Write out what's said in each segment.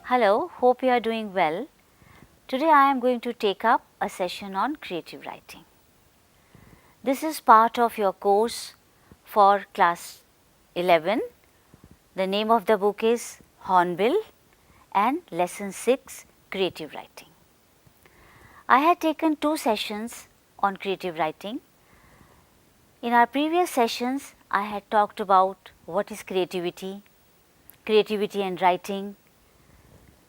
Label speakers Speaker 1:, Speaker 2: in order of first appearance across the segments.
Speaker 1: Hello, hope you are doing well. Today I am going to take up a session on creative writing. This is part of your course for class 11. The name of the book is Hornbill and lesson 6, creative writing. I had taken 2 sessions on creative writing. In our previous sessions, I had talked about what is creativity, creativity and writing,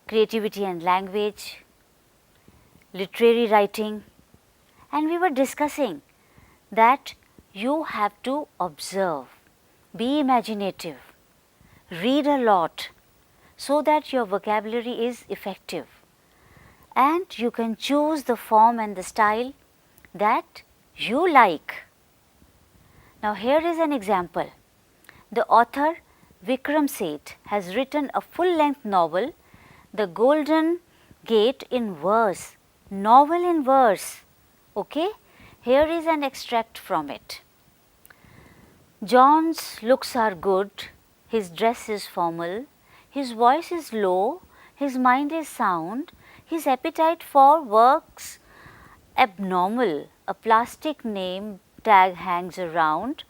Speaker 1: creativity and language, literary writing, and we were discussing that you have to observe, be imaginative, read a lot so that your vocabulary is effective and you can choose the form and the style that you like. Now here is an example. The author Vikram Seth has written a full-length novel, The Golden Gate, in verse, novel in verse. Okay? Here is an extract from it. John's looks are good, his dress is formal, his voice is low, his mind is sound, his appetite for works abnormal, a plastic name tag hangs around,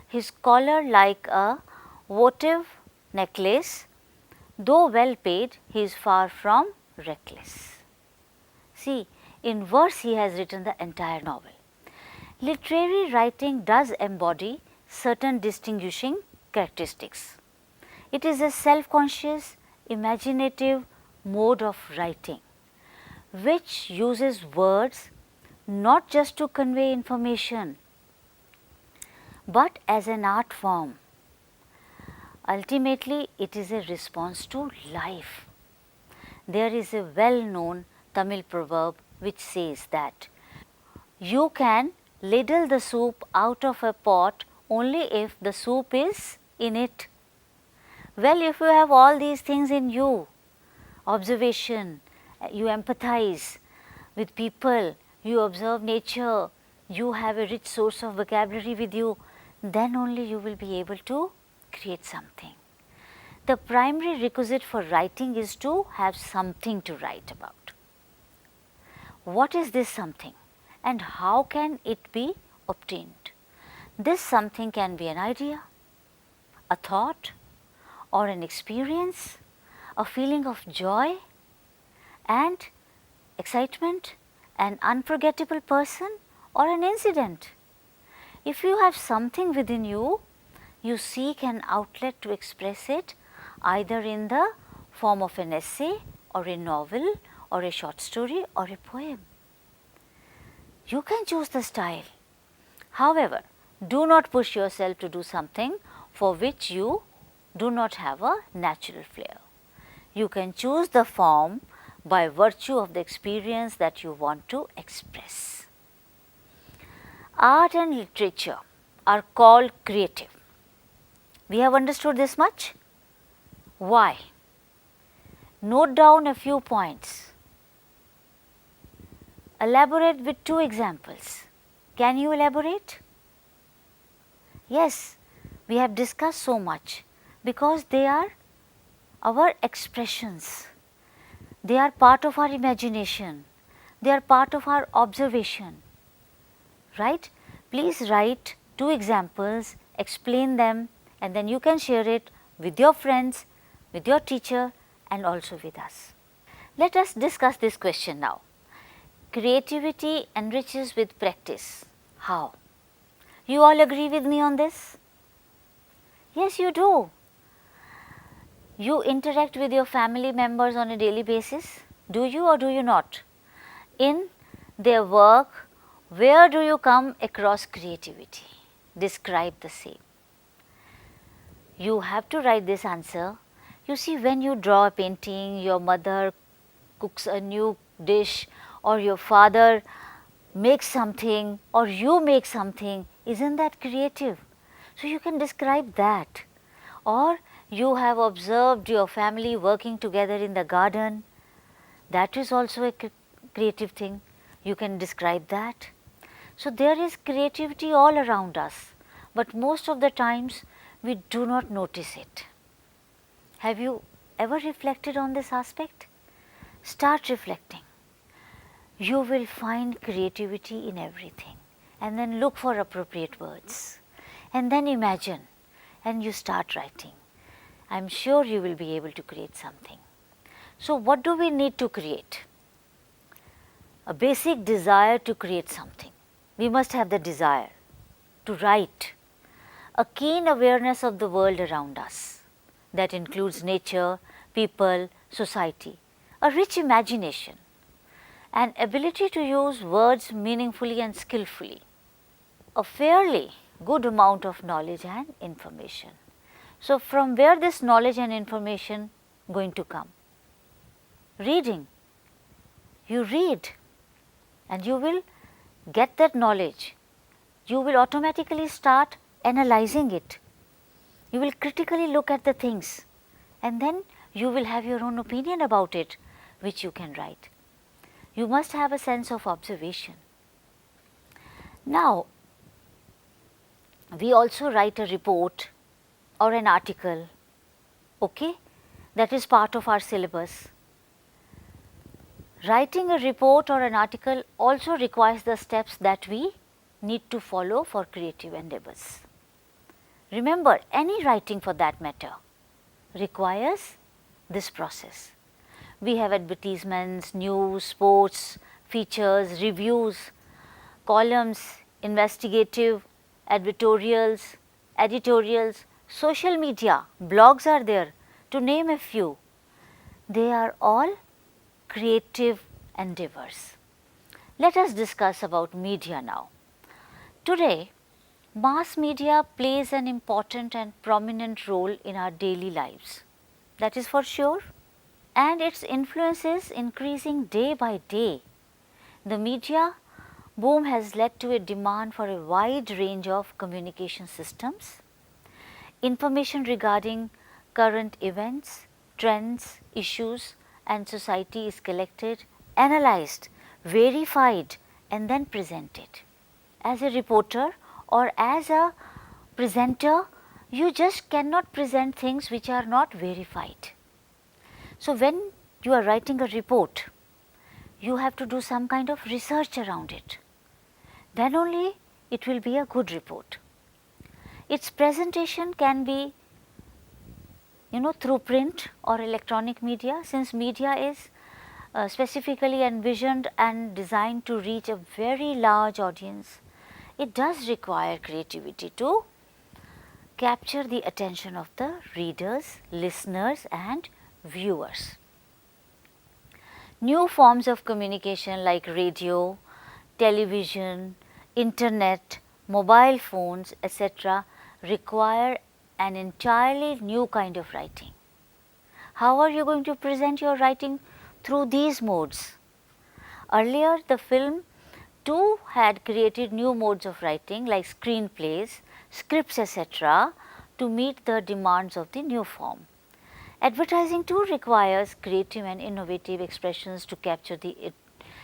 Speaker 1: his collar like a votive necklace, though well paid, he is far from reckless. See, in verse he has written the entire novel. Literary writing does embody certain distinguishing characteristics. It is a self-conscious, imaginative mode of writing, which uses words not just to convey information, but as an art form. Ultimately, it is a response to life. There is a well-known Tamil proverb which says that you can ladle the soup out of a pot only if the soup is in it. Well, if you have all these things in you, observation, you empathize with people, you observe nature, you have a rich source of vocabulary with you, then only you will be able to create something. The primary requisite for writing is to have something to write about. What is this something and how can it be obtained? This something can be an idea, a thought, or an experience, a feeling of joy and excitement, an unforgettable person, or an incident. If you have something within you, you seek an outlet to express it either in the form of an essay or a novel or a short story or a poem. You can choose the style. However, do not push yourself to do something for which you do not have a natural flair. You can choose the form by virtue of the experience that you want to express. Art and literature are called creative. We have understood this much? Why? Note down a few points. Elaborate with 2 examples. Can you elaborate? Yes, we have discussed so much because they are our expressions. They are part of our imagination. They are part of our observation. Right? Please write 2 examples, explain them, and then you can share it with your friends, with your teacher, and also with us. Let us discuss this question now. Creativity enriches with practice. How? You all agree with me on this? Yes, you do. You interact with your family members on a daily basis. Do you or do you not? In their work, where do you come across creativity? Describe the same. You have to write this answer. You see, when you draw a painting, your mother cooks a new dish, or your father makes something, or you make something, isn't that creative? So you can describe that. Or you have observed your family working together in the garden. That is also a creative thing. You can describe that. So there is creativity all around us, but most of the times we do not notice it. Have you ever reflected on this aspect? Start reflecting. You will find creativity in everything, and then look for appropriate words, and then imagine, and you start writing. I am sure you will be able to create something. So, what do we need to create? A basic desire to create something. We must have the desire to write. A keen awareness of the world around us, that includes nature, people, society. A rich imagination. An ability to use words meaningfully and skillfully. A fairly good amount of knowledge and information. So, from where this knowledge and information going to come? Reading. You read and you will get that knowledge. You will automatically start analyzing it. You will critically look at the things, and then you will have your own opinion about it, which you can write. You must have a sense of observation. Now, we also write a report or an article, okay, that is part of our syllabus. Writing a report or an article also requires the steps that we need to follow for creative endeavors. Remember, any writing for that matter requires this process. We have advertisements, news, sports, features, reviews, columns, investigative, editorials, social media, blogs are there, to name a few. They are all creative endeavors. Let us discuss about media now. Today, mass media plays an important and prominent role in our daily lives. That is for sure. And its influence is increasing day by day. The media boom has led to a demand for a wide range of communication systems. Information regarding current events, trends, issues and society is collected, analyzed, verified and then presented. As a reporter or as a presenter, you just cannot present things which are not verified. So, when you are writing a report, you have to do some kind of research around it. Then only it will be a good report. Its presentation can be, through print or electronic media, since media is specifically envisioned and designed to reach a very large audience. It does require creativity to capture the attention of the readers, listeners and viewers. New forms of communication like radio, television, internet, mobile phones, etc. require an entirely new kind of writing. How are you going to present your writing? Through these modes. Earlier, the film too had created new modes of writing like screenplays, scripts, etc. to meet the demands of the new form. Advertising too requires creative and innovative expressions to capture the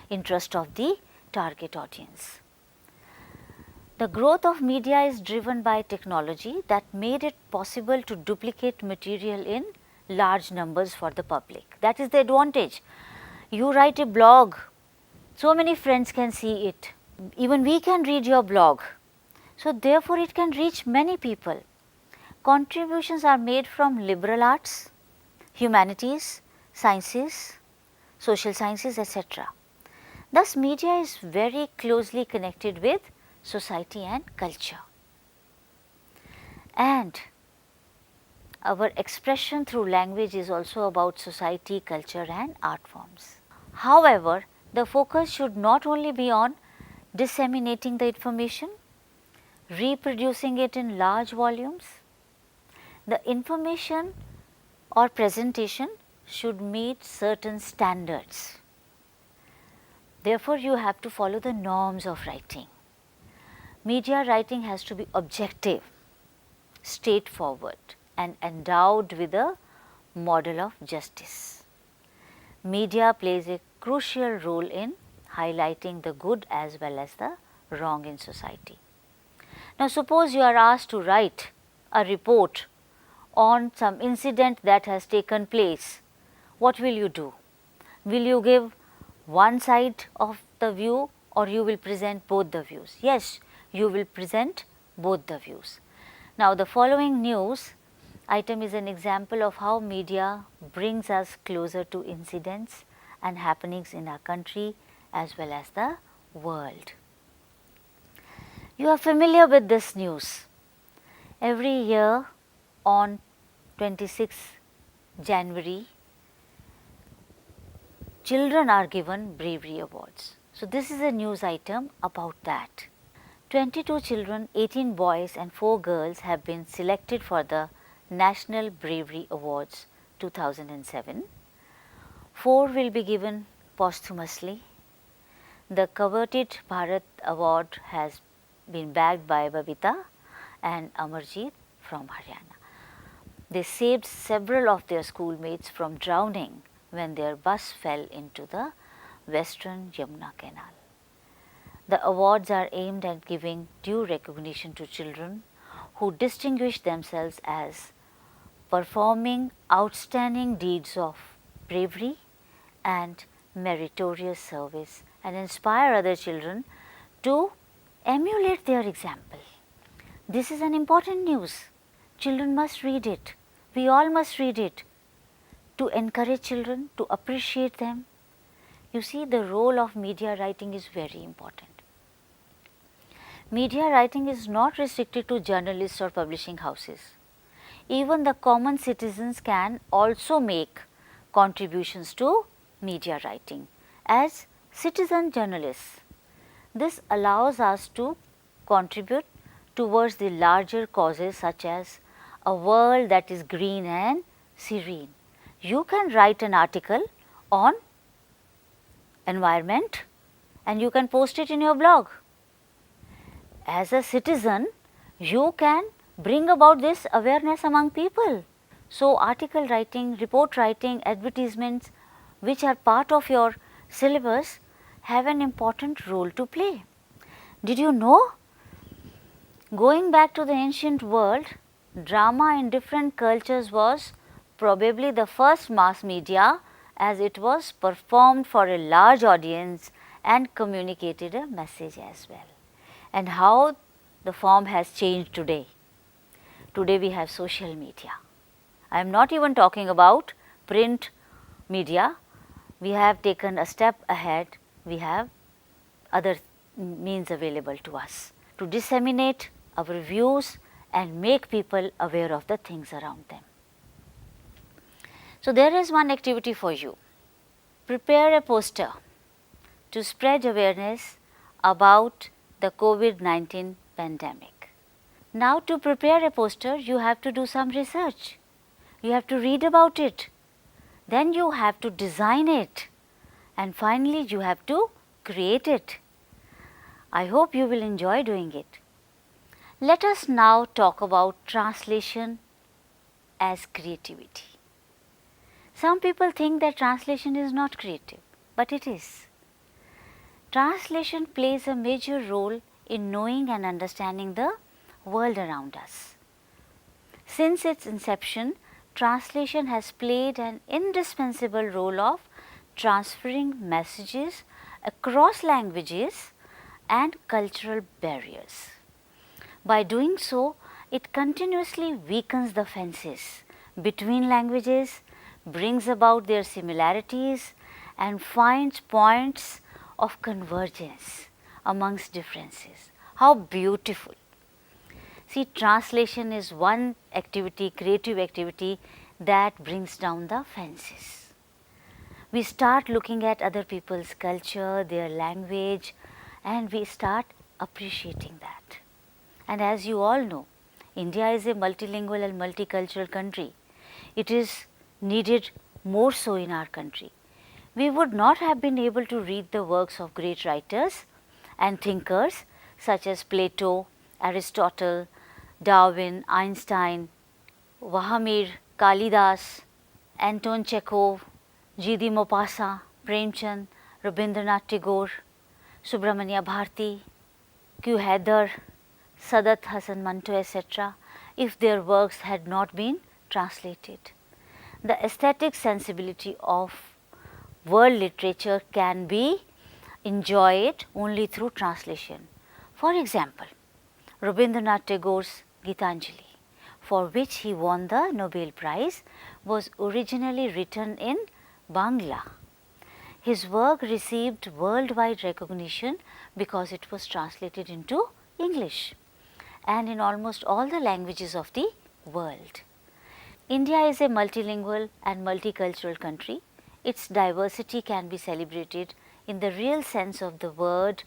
Speaker 1: interest of the target audience. The growth of media is driven by technology that made it possible to duplicate material in large numbers for the public. That is the advantage. You write a blog, so many friends can see it. Even we can read your blog. So, therefore, it can reach many people. Contributions are made from liberal arts, humanities, sciences, social sciences, etc. Thus, media is very closely connected with society and culture. And our expression through language is also about society, culture and art forms. However, the focus should not only be on disseminating the information, reproducing it in large volumes. The information or presentation should meet certain standards. Therefore, you have to follow the norms of writing. Media writing has to be objective, straightforward and endowed with a model of justice. Media plays a crucial role in highlighting the good as well as the wrong in society. Now, suppose you are asked to write a report on some incident that has taken place, what will you do? Will you give one side of the view or you will present both the views? Yes, you will present both the views. Now, the following news item is an example of how media brings us closer to incidents and happenings in our country as well as the world. You are familiar with this news. Every year on 26 January, children are given bravery awards. So, this is a news item about that. 22 children, 18 boys and 4 girls have been selected for the National Bravery Awards 2007. 4 will be given posthumously. The coveted Bharat Award has been bagged by Babita and Amarjeet from Haryana. They saved several of their schoolmates from drowning when their bus fell into the western Yamuna Canal. The awards are aimed at giving due recognition to children who distinguish themselves as performing outstanding deeds of bravery and meritorious service and inspire other children to emulate their example. This is an important news. Children must read it. We all must read it to encourage children, to appreciate them. You see, the role of media writing is very important. Media writing is not restricted to journalists or publishing houses. Even the common citizens can also make contributions to media writing as citizen journalists. This allows us to contribute towards the larger causes such as a world that is green and serene. You can write an article on environment and you can post it in your blog. As a citizen, you can bring about this awareness among people. So, article writing, report writing, advertisements which are part of your syllabus have an important role to play. Did you know? Going back to the ancient world, drama in different cultures was probably the first mass media as it was performed for a large audience and communicated a message as well. And how the form has changed today. Today we have social media. I am not even talking about print media. We have taken a step ahead. We have other means available to us to disseminate our views and make people aware of the things around them. So, there is one activity for you. Prepare a poster to spread awareness about the COVID-19 pandemic. Now, to prepare a poster, you have to do some research. You have to read about it. Then you have to design it. And finally, you have to create it. I hope you will enjoy doing it. Let us now talk about translation as creativity. Some people think that translation is not creative, but it is. Translation plays a major role in knowing and understanding the world around us. Since its inception, translation has played an indispensable role of transferring messages across languages and cultural barriers. By doing so, it continuously weakens the fences between languages, brings about their similarities and finds points of convergence amongst differences. How beautiful! See, translation is one activity, creative activity that brings down the fences. We start looking at other people's culture, their language, and we start appreciating that. And as you all know, India is a multilingual and multicultural country. It is needed more so in our country. We would not have been able to read the works of great writers and thinkers such as Plato, Aristotle, Darwin, Einstein, Vahamir, Kalidas, Anton Chekhov, G.D. Maupassant, Premchand, Rabindranath Tagore, Subramania Bharati, Q. Haider, Sadat Hasan Manto, etc., if their works had not been translated. The aesthetic sensibility of world literature can be enjoyed only through translation. For example, Rabindranath Tagore's Gitanjali, for which he won the Nobel Prize, was originally written in Bangla. His work received worldwide recognition because it was translated into English and in almost all the languages of the world. India is a multilingual and multicultural country. Its diversity can be celebrated in the real sense of the word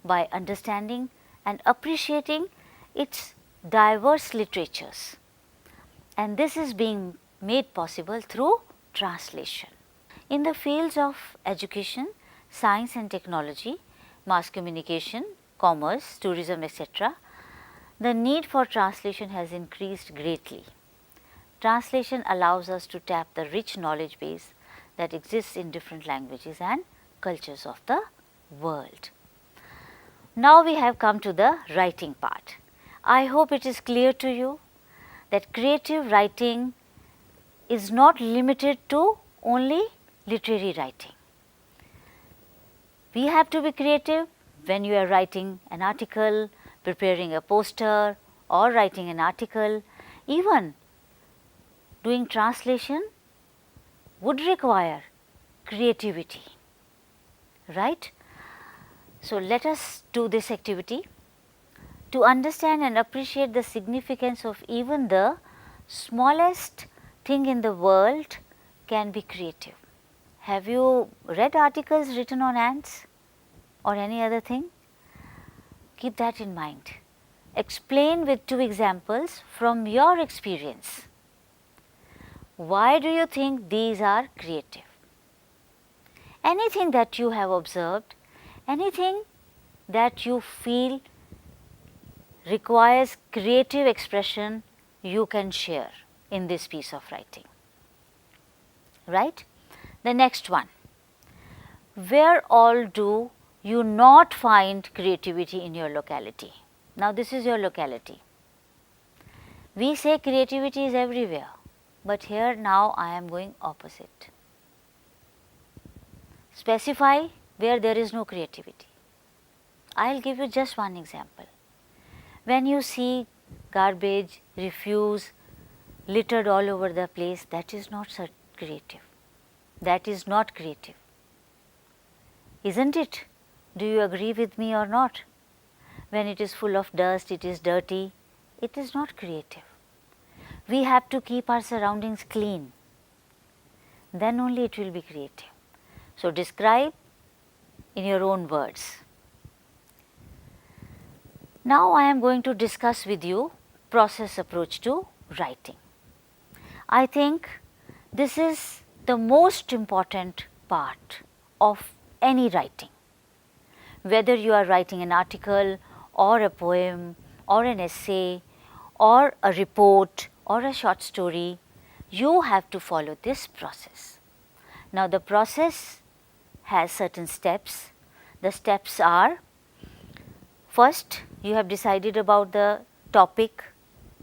Speaker 1: by understanding and appreciating its diverse literatures, and this is being made possible through translation. In the fields of education, science and technology, mass communication, commerce, tourism, etc., the need for translation has increased greatly. Translation allows us to tap the rich knowledge base that exists in different languages and cultures of the world. Now we have come to the writing part. I hope it is clear to you that creative writing is not limited to only literary writing. We have to be creative when you are writing an article, preparing a poster or writing an article. Even doing translation would require creativity, right? So, let us do this activity. To understand and appreciate the significance of even the smallest thing in the world can be creative. Have you read articles written on ants or any other thing? Keep that in mind. Explain with 2 examples from your experience. Why do you think these are creative? Anything that you have observed, anything that you feel requires creative expression, you can share in this piece of writing, right? The next one, where all do you not find creativity in your locality? Now, this is your locality. We say creativity is everywhere, but here now I am going opposite. Specify where there is no creativity. I will give you just one example. When you see garbage, refuse littered all over the place, that is not so creative. That is not creative, isn't it? Do you agree with me or not? When it is full of dust, it is dirty, it is not creative. We have to keep our surroundings clean, then only it will be creative. So, describe in your own words. Now, I am going to discuss with you process approach to writing. I think this is the most important part of any writing. Whether you are writing an article or a poem or an essay or a report or a short story, you have to follow this process. Now, the process has certain steps. The steps are: first, you have decided about the topic.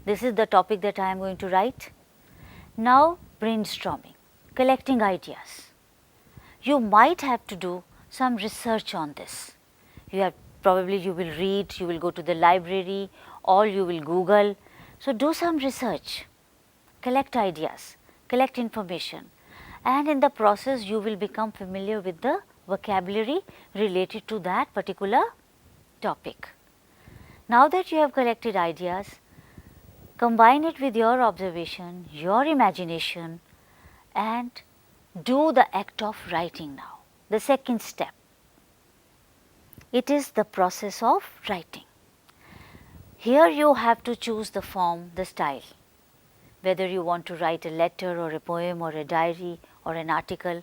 Speaker 1: This is the topic that I am going to write. Now, brainstorming, collecting ideas. You might have to do some research on this. You will read, you will go to the library, or you will Google. So, do some research, collect ideas, collect information, and in the process you will become familiar with the vocabulary related to that particular topic. Now that you have collected ideas, combine it with your observation, your imagination, and do the act of writing now. The second step, it is the process of writing. Here you have to choose the form, the style, whether you want to write a letter or a poem or a diary or an article.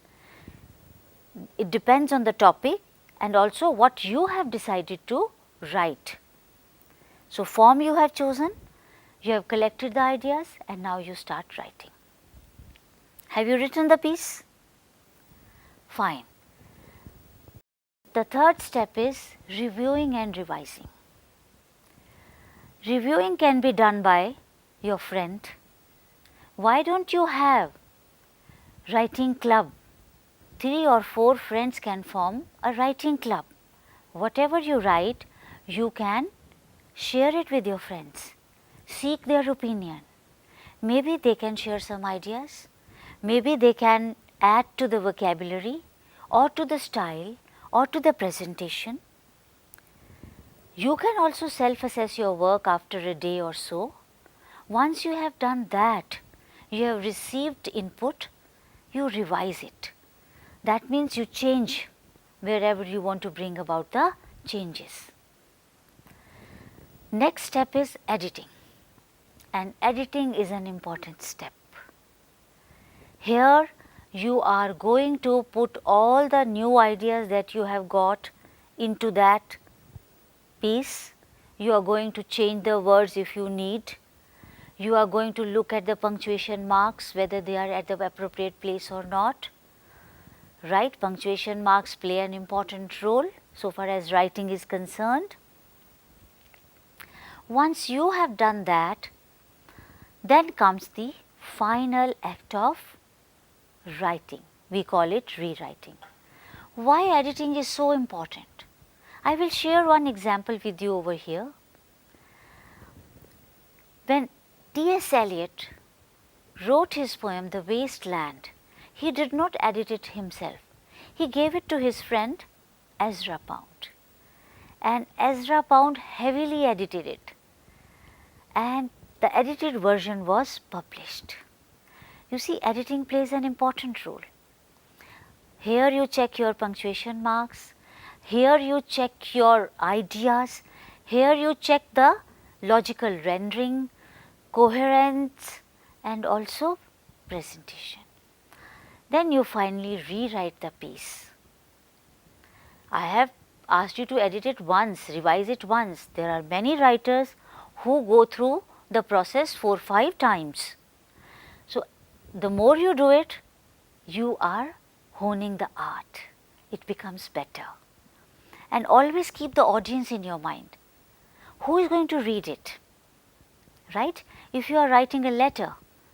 Speaker 1: It depends on the topic and also what you have decided to write. So, form you have chosen, you have collected the ideas, and now you start writing. Have you written the piece? Fine. The third step is reviewing and revising. Reviewing can be done by your friend, Why don't you have writing club? 3 or 4 friends can form a writing club. Whatever you write, you can share it with your friends. Seek their opinion. Maybe they can share some ideas. Maybe they can add to the vocabulary or to the style or to the presentation. You can also self-assess your work after a day or so. Once you have done that, you have received input, you revise it. That means you change wherever you want to bring about the changes. Next step is editing, and editing is an important step. Here you are going to put all the new ideas that you have got into that piece. You are going to change the words if you need. You are going to look at the punctuation marks, whether they are at the appropriate place or not. Right, punctuation marks play an important role so far as writing is concerned. Once you have done that, then comes the final act of writing. We call it rewriting. Why editing is so important? I will share one example with you over here. When T.S. Eliot wrote his poem The Waste Land, he did not edit it himself. He gave it to his friend Ezra Pound, and Ezra Pound heavily edited it, and the edited version was published. You see, editing plays an important role. Here you check your punctuation marks, here you check your ideas, here you check the logical rendering, coherence and also presentation. Then you finally rewrite the piece. I have asked you to edit it once, revise it once. There are many writers who go through the process 4-5 times. So, the more you do it, you are honing the art. It becomes better. And always keep the audience in your mind. Who is going to read it? Right? If you are writing a letter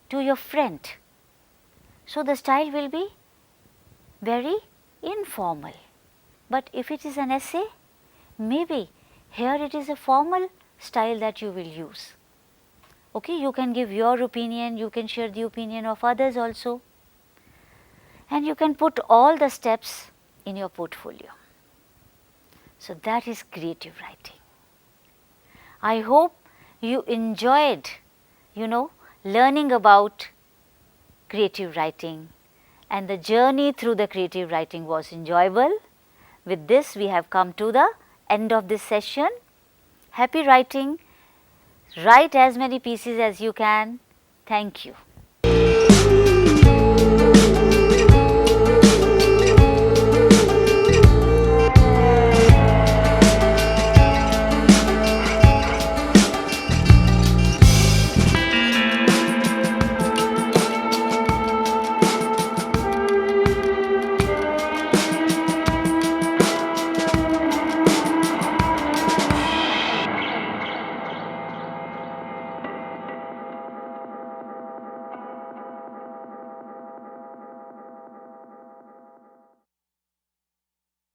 Speaker 1: to your friend, so the style will be very informal. But if it is an essay, maybe here it is a formal style that you will use. Okay, you can give your opinion, you can share the opinion of others also, and you can put all the steps in your portfolio. So that is creative writing. I hope you enjoyed, learning about creative writing, and the journey through the creative writing was enjoyable. With this, we have come to the end of this session. Happy writing. Write as many pieces as you can. Thank you.